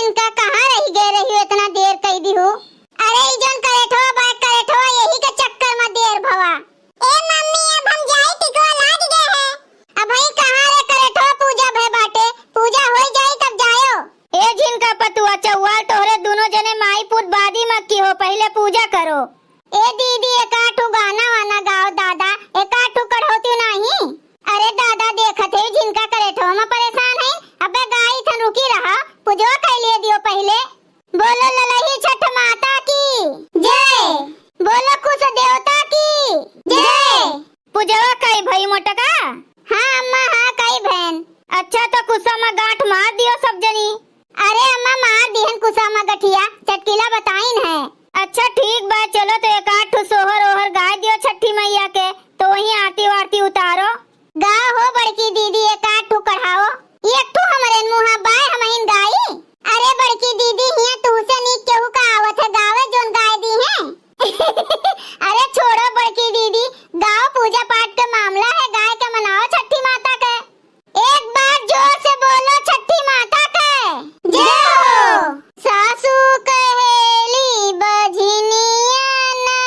झिनका कहाँ रही गए रही हो इतना देर कई दी हो। अरे ई जन करेठो बात करेठो यही के चक्कर में देर भवा। ए मम्मी अब हम जाई टिकवा लाग गए है। अब भाई कहाँ रे करेठो पूजा भय बाटे पूजा होई जाई तब जायो। ए झिनका पतुआ चौवाल तोहरे दोनों जने माई पुत बादी मत की हो पहले पूजा करो। ए दीदी एकाठू गाना वाना गाओ दादा एकाठू कढ़ौती नहीं। अरे दादा देखत है झिनका करेठो में परेशान है। अबे गाई थन रुकी रहा पूजवा कर लिए दियो पहले। बोलो ललही छठ माता की जय। बोलो कुछ देवता की जय। पूजवा कई भाई मोटका। हाँ अम्मा हाँ कई बहन। अच्छा तो कुसा में गांठ मार दियो सब जनी। अरे अम्मा मार दिहन कुसा में गठिया चटकीला बताइन है। अच्छा ठीक बा चलो तो एक आठ सोहर ओहर गाय दियो छठी मैया के तो वही आरती वारती उतारो। गाओ हो बड़की दीदी एक आठ कढ़ाओ एक ठू हमरे मुंह बाय हमइन गाई। अरे बड़की दीदी हिया तू से नी केहू का आवत है गावे जोन गाय दी है। अरे छोड़ो बड़की दीदी गाओ पूजा पाठ का मामला है गाय के मनाओ छठी माता के। एक बार जोर से बोलो छठी माता के जय हो। सासू कहेली बजनिया ना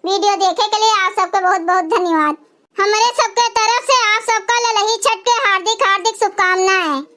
वीडियो देखे के लिए आप सबका बहुत बहुत धन्यवाद। हमारे सबके तरफ से आप सबका ललही छठ के हार्दिक हार्दिक शुभकामनाएं।